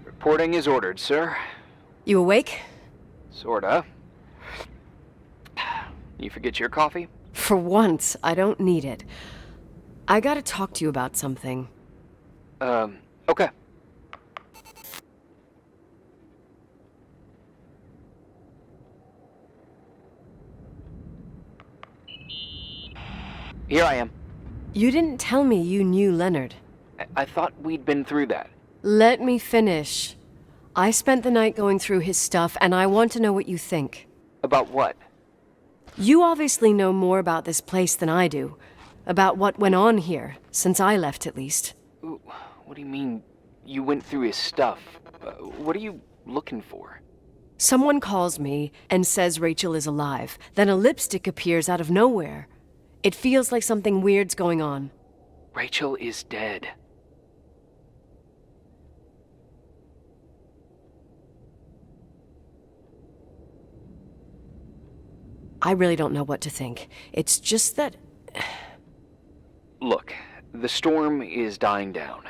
Reporting is ordered, sir. You awake? Sorta. You forget your coffee? For once, I don't need it. I gotta talk to you about something. Okay. Here I am. You didn't tell me you knew Leonard. I thought we'd been through that. Let me finish. I spent the night going through his stuff, and I want to know what you think. About what? You obviously know more about this place than I do. About what went on here, since I left at least. What do you mean, you went through his stuff? What are you looking for? Someone calls me and says Rachel is alive. Then a lipstick appears out of nowhere. It feels like something weird's going on. Rachel is dead. I really don't know what to think. It's just that... Look, the storm is dying down.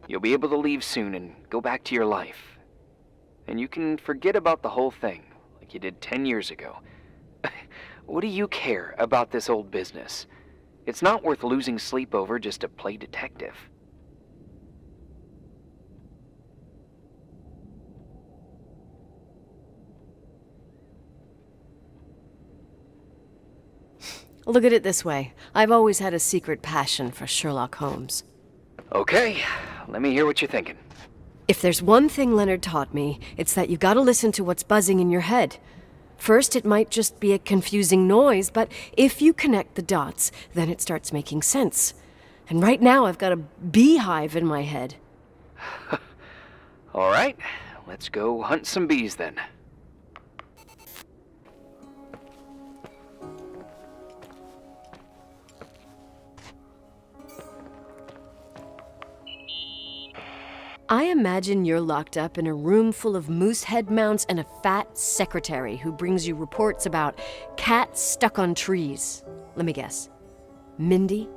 You'll be able to leave soon and go back to your life. And you can forget about the whole thing, like you did 10 years ago. What do you care about this old business? It's not worth losing sleep over just to play detective. Look at it this way. I've always had a secret passion for Sherlock Holmes. Okay, let me hear what you're thinking. If there's one thing Leonard taught me, it's that you gotta listen to what's buzzing in your head. First, it might just be a confusing noise, but if you connect the dots, then it starts making sense. And right now, I've got a beehive in my head. All right, let's go hunt some bees then. I imagine you're locked up in a room full of moose head mounts and a fat secretary who brings you reports about cats stuck on trees. Let me guess. Mindy?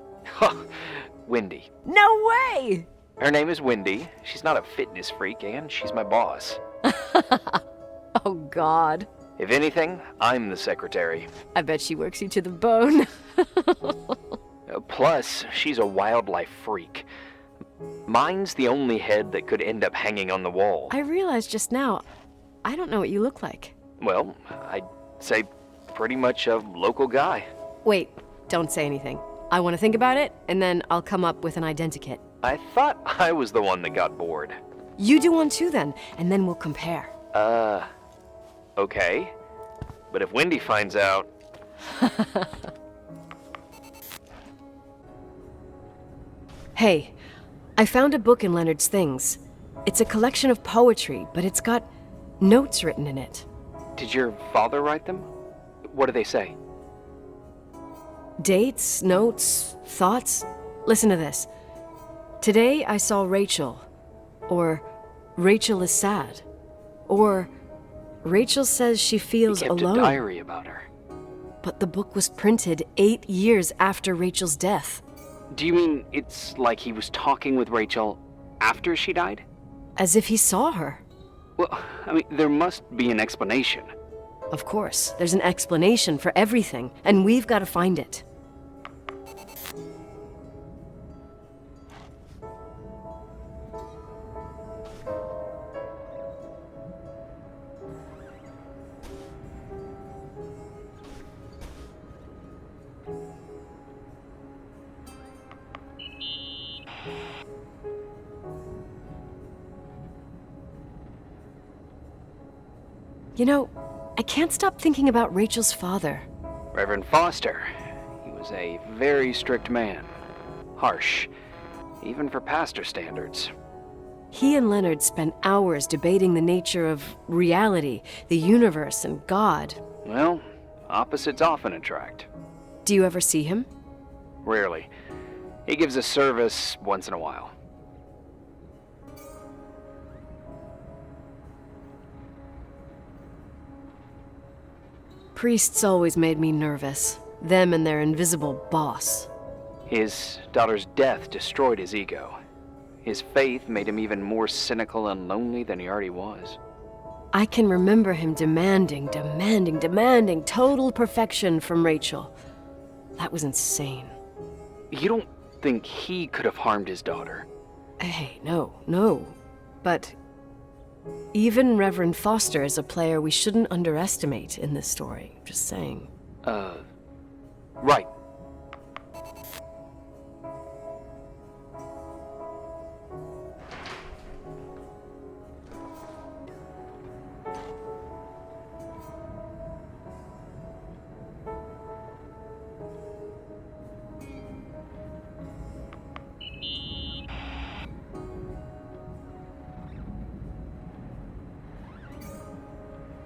Wendy. No way! Her name is Wendy. She's not a fitness freak, and she's my boss. Oh, God. If anything, I'm the secretary. I bet she works you to the bone. Plus, she's a wildlife freak. Mine's the only head that could end up hanging on the wall. I realized just now, I don't know what you look like. Well, I'd say pretty much a local guy. Wait, don't say anything. I want to think about it, and then I'll come up with an identikit. I thought I was the one that got bored. You do one too then, and then we'll compare. Okay. But if Wendy finds out... Hey, I found a book in Leonard's things. It's a collection of poetry, but it's got notes written in it. Did your father write them? What do they say? Dates, notes, thoughts. Listen to this. Today I saw Rachel. Or Rachel is sad. Or Rachel says she feels He kept alone. a diary about her. But the book was printed 8 years after Rachel's death. Do you mean it's like he was talking with Rachel after she died? As if he saw her. Well, I mean, there must be an explanation. Of course, there's an explanation for everything, and we've got to find it. You know, I can't stop thinking about Rachel's father. Reverend Foster. He was a very strict man. Harsh, even for pastor standards. He and Leonard spent hours debating the nature of reality, the universe, and God. Well, opposites often attract. Do you ever see him? Rarely. He gives a service once in a while. Priests always made me nervous. Them and their invisible boss. His daughter's death destroyed his ego. His faith made him even more cynical and lonely than he already was. I can remember him demanding total perfection from Rachel. That was insane. You don't think he could have harmed his daughter? Hey, no. But even Reverend Foster is a player we shouldn't underestimate in this story. Just saying. Right.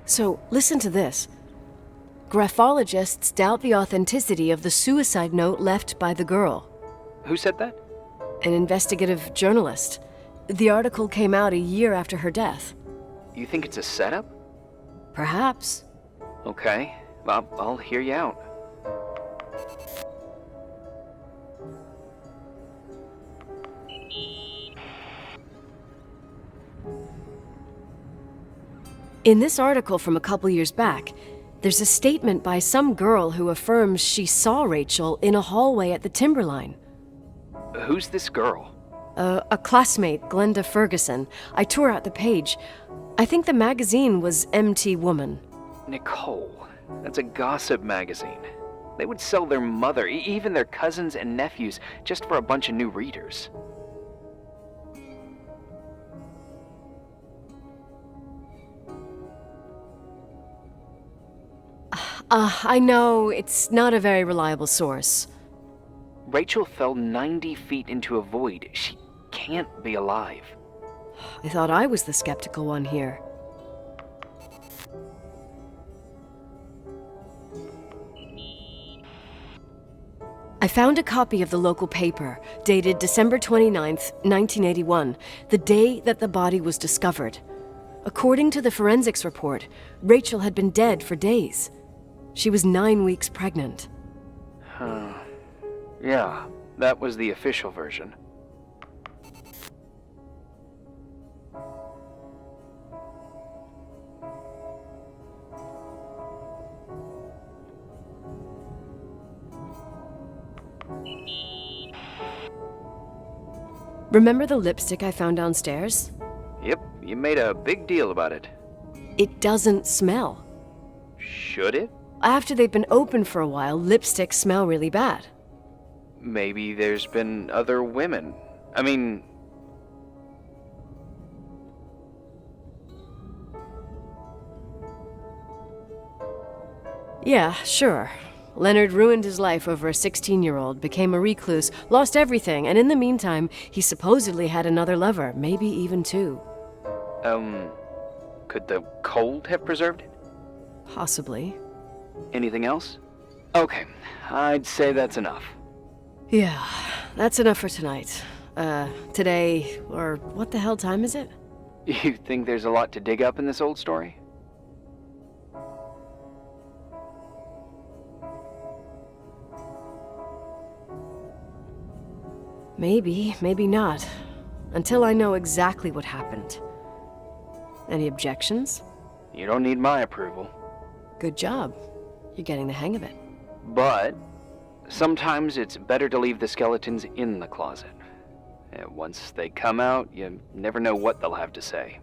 So, listen to this. Graphologists doubt the authenticity of the suicide note left by the girl. Who said that? An investigative journalist. The article came out a year after her death. You think it's a setup? Perhaps. Okay, I'll hear you out. In this article from a couple years back, there's a statement by some girl who affirms she saw Rachel in a hallway at the Timberline. Who's this girl? A classmate, Glenda Ferguson. I tore out the page. I think the magazine was MT Woman. Nicole. That's a gossip magazine. They would sell their mother, even their cousins and nephews, just for a bunch of new readers. I know, it's not a very reliable source. Rachel fell 90 feet into a void. She can't be alive. I thought I was the skeptical one here. I found a copy of the local paper, dated December 29th, 1981, the day that the body was discovered. According to the forensics report, Rachel had been dead for days. She was 9 weeks pregnant. Yeah, that was the official version. Remember the lipstick I found downstairs? Yep, you made a big deal about it. It doesn't smell. Should it? After they've been open for a while, lipsticks smell really bad. Maybe there's been other women. I mean... Yeah, sure. Leonard ruined his life over a 16-year-old, became a recluse, lost everything, and in the meantime, he supposedly had another lover, maybe even two. Could the cold have preserved it? Possibly. Anything else? Okay, I'd say that's enough. Yeah, that's enough for tonight. Today, or what the hell time is it? You think there's a lot to dig up in this old story? Maybe, maybe not. Until I know exactly what happened. Any objections? You don't need my approval. Good job. You're getting the hang of it. But sometimes it's better to leave the skeletons in the closet. Once they come out, you never know what they'll have to say.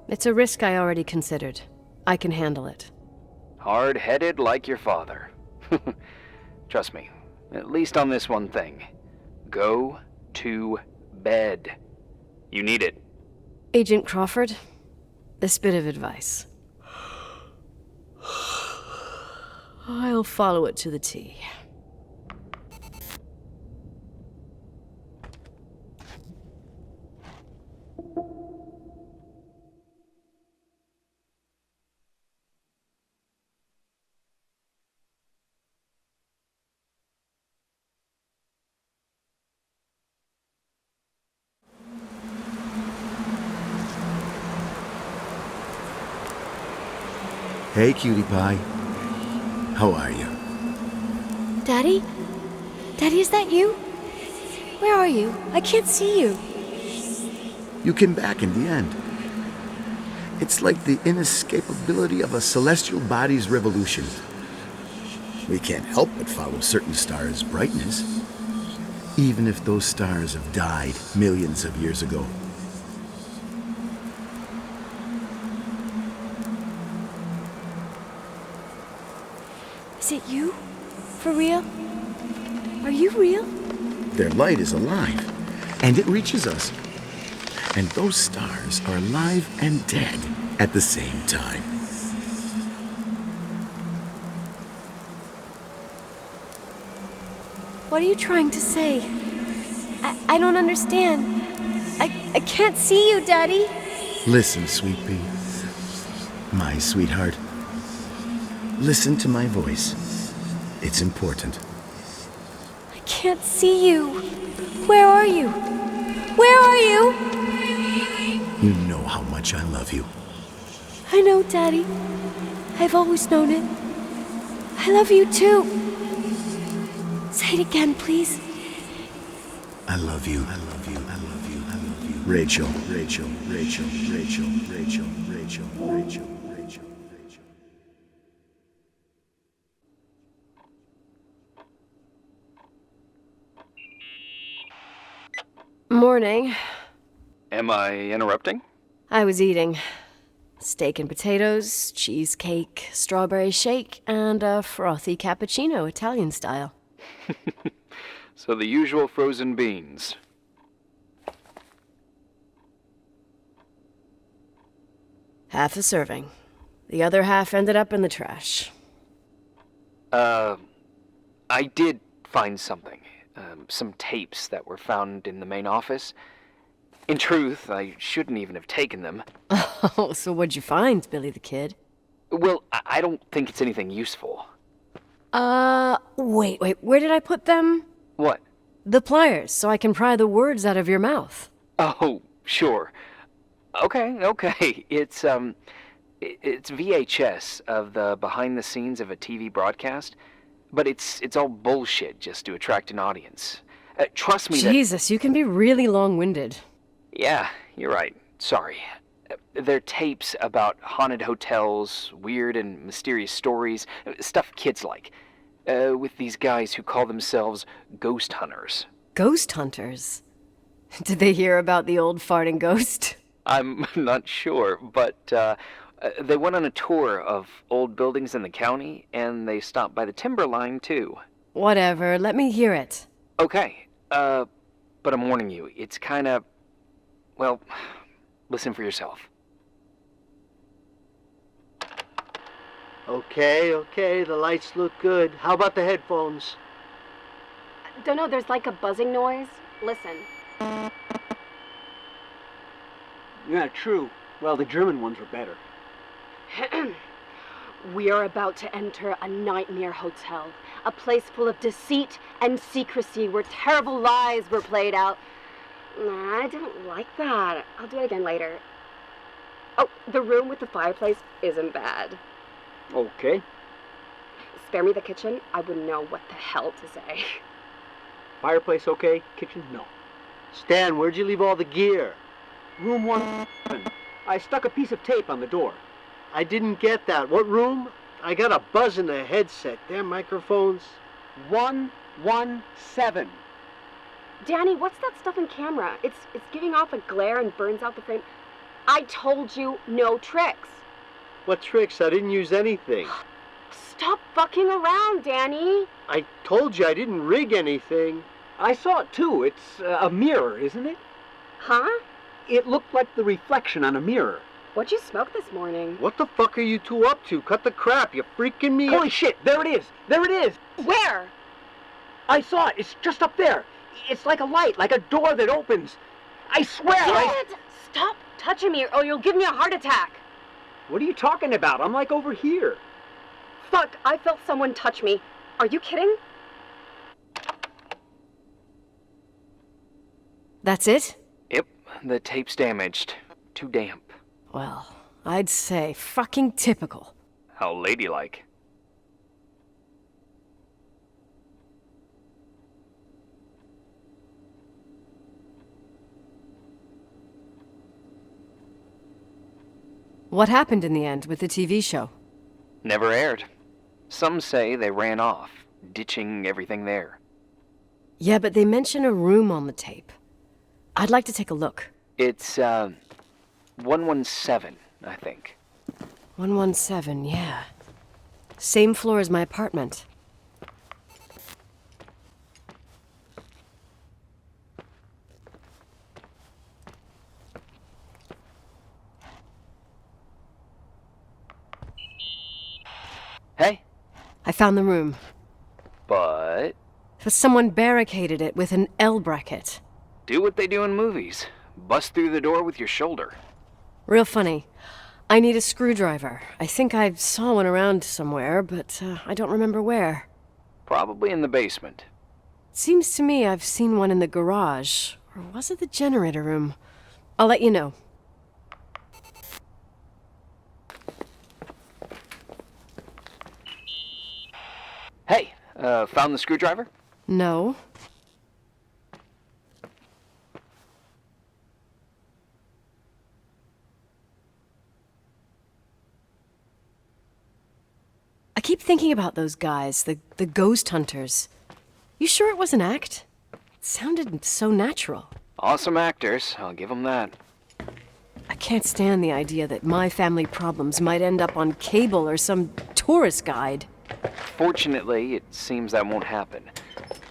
It's a risk I already considered. I can handle it. Hard-headed like your father. Trust me, at least on this one thing. Go to bed. You need it. Agent Crawford, this bit of advice. I'll follow it to the T. Hey, cutie pie. How are you? Daddy? Daddy, is that you? Where are you? I can't see you. You came back in the end. It's like the inescapability of a celestial body's revolution. We can't help but follow certain stars' brightness, even if those stars have died millions of years ago. Is it you? For real? Are you real? Their light is alive, and it reaches us. And those stars are alive and dead at the same time. What are you trying to say? I don't understand. I can't see you, Daddy. Listen, sweet pea. My sweetheart. Listen to my voice. It's important. I can't see you. Where are you? Where are you? You know how much I love you. I know, Daddy. I've always known it. I love you too. Say it again, please. I love you. I love you. I love you. I love you. Rachel, Rachel, Rachel, Rachel, Rachel, Rachel, Rachel, Rachel, Rachel. Morning. Am I interrupting? I was eating steak and potatoes, cheesecake, strawberry shake, and a frothy cappuccino, Italian style. So the usual frozen beans. Half a serving. The other half ended up in the trash. I did find something. Some tapes that were found in the main office. In truth, I shouldn't even have taken them. Oh, so what'd you find, Billy the Kid? Well, I don't think it's anything useful. Wait, where did I put them? What? The pliers, so I can pry the words out of your mouth. Oh, sure. Okay. It's VHS of the behind the scenes of a TV broadcast, but it's all bullshit just to attract an audience. Trust me that... Jesus, you can be really long-winded. Yeah, you're right. Sorry. They're tapes about haunted hotels, weird and mysterious stories, stuff kids like. With these guys who call themselves ghost hunters. Ghost hunters? Did they hear about the old farting ghost? I'm not sure, but they went on a tour of old buildings in the county, and they stopped by the timberline, too. Whatever, let me hear it. Okay, but I'm warning you, it's kinda... Well, listen for yourself. Okay, the lights look good. How about the headphones? Don't know, there's like a buzzing noise. Listen. Yeah, true. Well, the German ones were better. We are about to enter a nightmare hotel. A place full of deceit and secrecy where terrible lies were played out. Nah, I don't like that. I'll do it again later. Oh, the room with the fireplace isn't bad. Okay. Spare me the kitchen. I wouldn't know what the hell to say. Fireplace okay, kitchen no. Stan, where'd you leave all the gear? Room 1. I stuck a piece of tape on the door. I didn't get that. What room? I got a buzz in the headset. Damn microphones. 117. Danny, what's that stuff in camera? It's giving off a glare and burns out the frame. I told you no tricks. What tricks? I didn't use anything. Stop fucking around, Danny. I told you I didn't rig anything. I saw it too. It's a mirror, isn't it? Huh? It looked like the reflection on a mirror. What'd you smoke this morning? What the fuck are you two up to? Cut the crap. You freaking me. Holy shit, there it is. There it is. Where? I saw it. It's just up there. It's like a light, like a door that opens. I swear. Dad! Stop touching me or you'll give me a heart attack. What are you talking about? I'm like over here. Fuck, I felt someone touch me. Are you kidding? That's it? Yep, the tape's damaged. Too damp. Well, I'd say fucking typical. How ladylike. What happened in the end with the TV show? Never aired. Some say they ran off, ditching everything there. Yeah, but they mention a room on the tape. I'd like to take a look. It's, 117, I think. 117, yeah. Same floor as my apartment. Hey, I found the room. but Someone barricaded it with an L bracket. do what they do in movies. Bust through the door with your shoulder. Real funny. I need a screwdriver. I think I saw one around somewhere, but I don't remember where. Probably in the basement. Seems to me I've seen one in the garage. Or was it the generator room? I'll let you know. Hey, found the screwdriver? No. I keep thinking about those guys, the ghost hunters. You sure it was an act? It sounded so natural. Awesome actors, I'll give them that. I can't stand the idea that my family problems might end up on cable or some tourist guide. Fortunately, it seems that won't happen.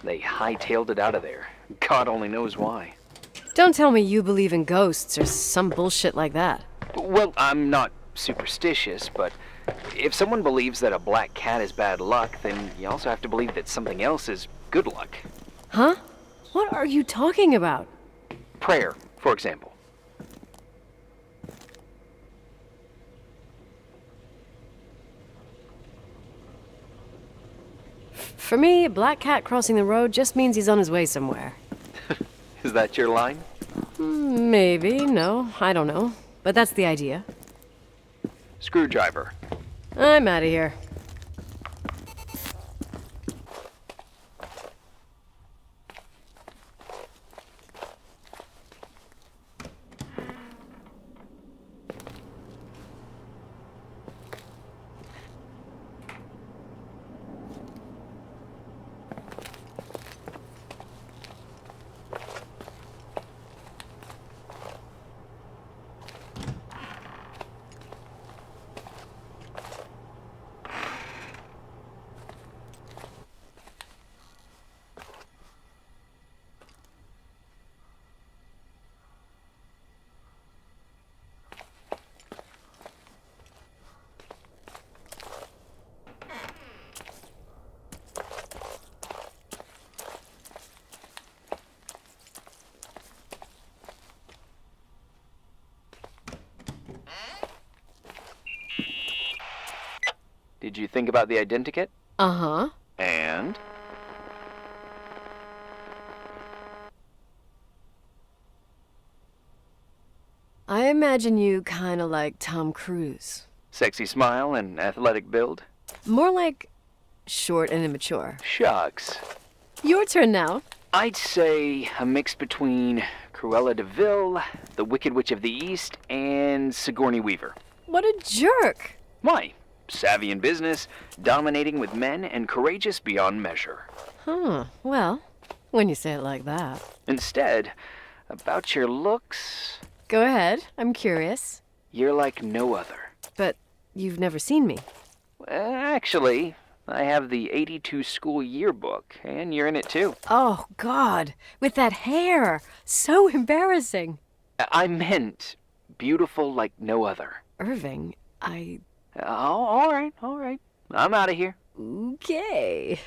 They hightailed it out of there. God only knows why. Don't tell me you believe in ghosts or some bullshit like that. Well, I'm not superstitious, but if someone believes that a black cat is bad luck, then you also have to believe that something else is good luck. Huh? What are you talking about? Prayer, for example. For me, a black cat crossing the road just means he's on his way somewhere. Is that your line? Maybe, no, I don't know. But that's the idea. Screwdriver. I'm out of here. Did you think about the identikit? Uh-huh. And? I imagine you kinda like Tom Cruise. Sexy smile and athletic build? More like short and immature. Shucks. Your turn now. I'd say a mix between Cruella de Vil, the Wicked Witch of the East, and Sigourney Weaver. What a jerk! Why? Savvy in business, dominating with men, and courageous beyond measure. Huh, well, when you say it like that. Instead, about your looks, Go ahead, I'm curious. you're like no other. But you've never seen me. Actually, I have the '82 school yearbook, and you're in it too. Oh, God, with that hair! So embarrassing! I meant beautiful like no other. Irving, Oh, all right. I'm out of here. Okay.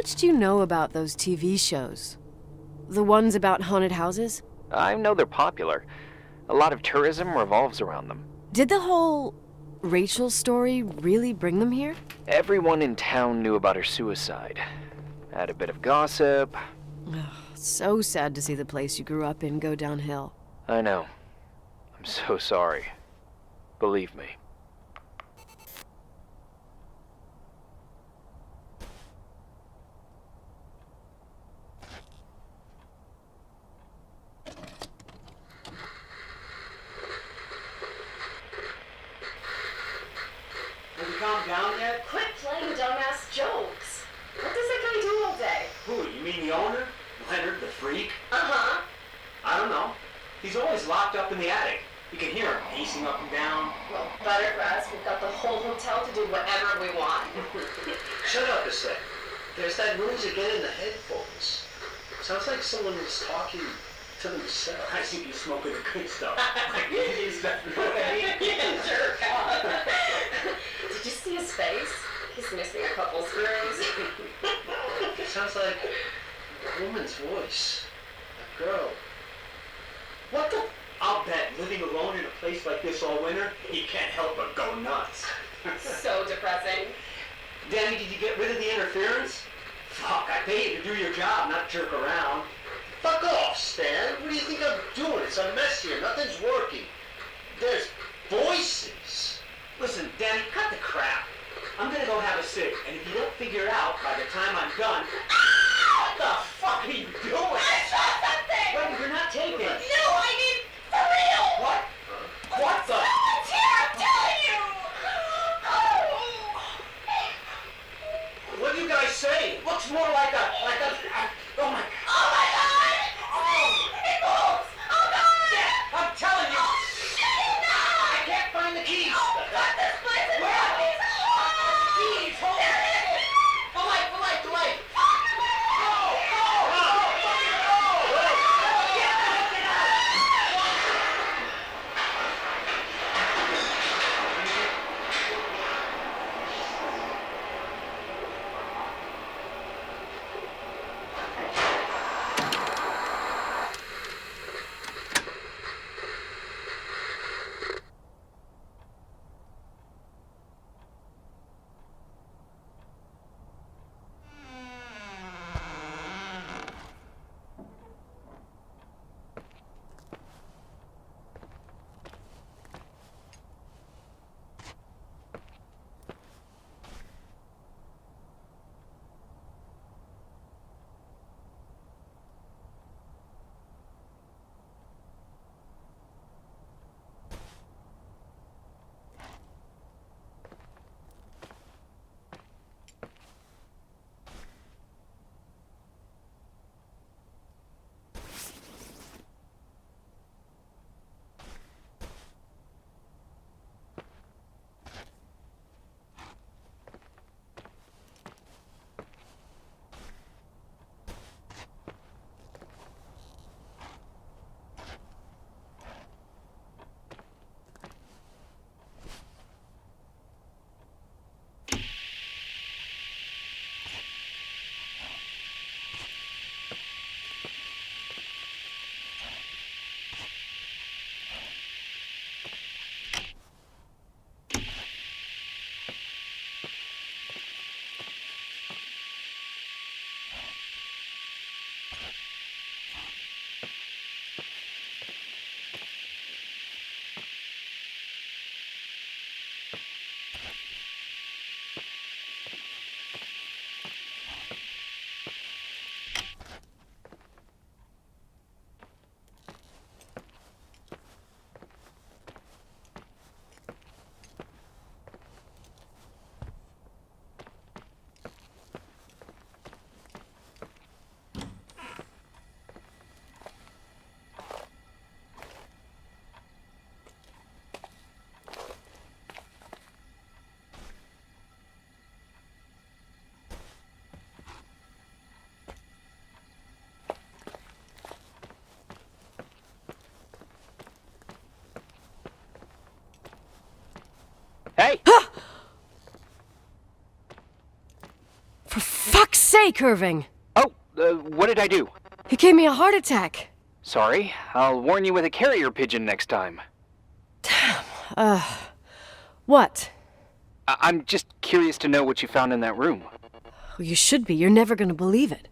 much do you know about those TV shows? The ones about haunted houses? I know they're popular. A lot of tourism revolves around them. Did the whole Rachel story really bring them here? Everyone in town knew about her suicide. Had a bit of gossip. So sad to see the place you grew up in go downhill. I know. I'm so sorry. Believe me. Have you calmed down yet? Quit playing dumbass jokes. What does that guy do all day? Who, you mean the owner? Leonard, the freak? Uh-huh. I don't know. He's always locked up in the attic. You can hear him pacing up and down. Well, better for us. We've got the whole hotel to do whatever we want. Shut up a sec. There's that noise again in the headphones. Sounds like someone was talking to themselves. I think you're smoking the good stuff. Jerk off. Did you see his face? He's missing a couple screws. It sounds like a woman's voice. A girl. What the? I'll bet living alone in a place like this all winter, he can't help but go nuts. So depressing. Danny, did you get rid of the interference? Fuck, I pay you to do your job, not jerk around. Fuck off, Stan. What do you think I'm doing? It's a mess here. Nothing's working. There's voices. Listen, Danny, cut the crap. I'm gonna go have a cig, and if you don't figure it out by the time I'm done... What the fuck are you doing? I saw something! Wait, you're not taking. No, I mean, for real! What? What the? Someone's here, I'm telling you! What do you guys say? It looks more like a... oh my... Oh my god! It moves! Oh god! I'm telling you! Shit, no! I can't find the keys! Oh god, this place is Where are fucking Keys! Hold There it is! The light! The light! The light! Fuck! Hey! For fuck's sake! mistake, Irving. Oh, what did I do? He gave me a heart attack. Sorry, I'll warn you with a carrier pigeon next time. What? I'm just curious to know what you found in that room. Well, you should be. You're never gonna believe it.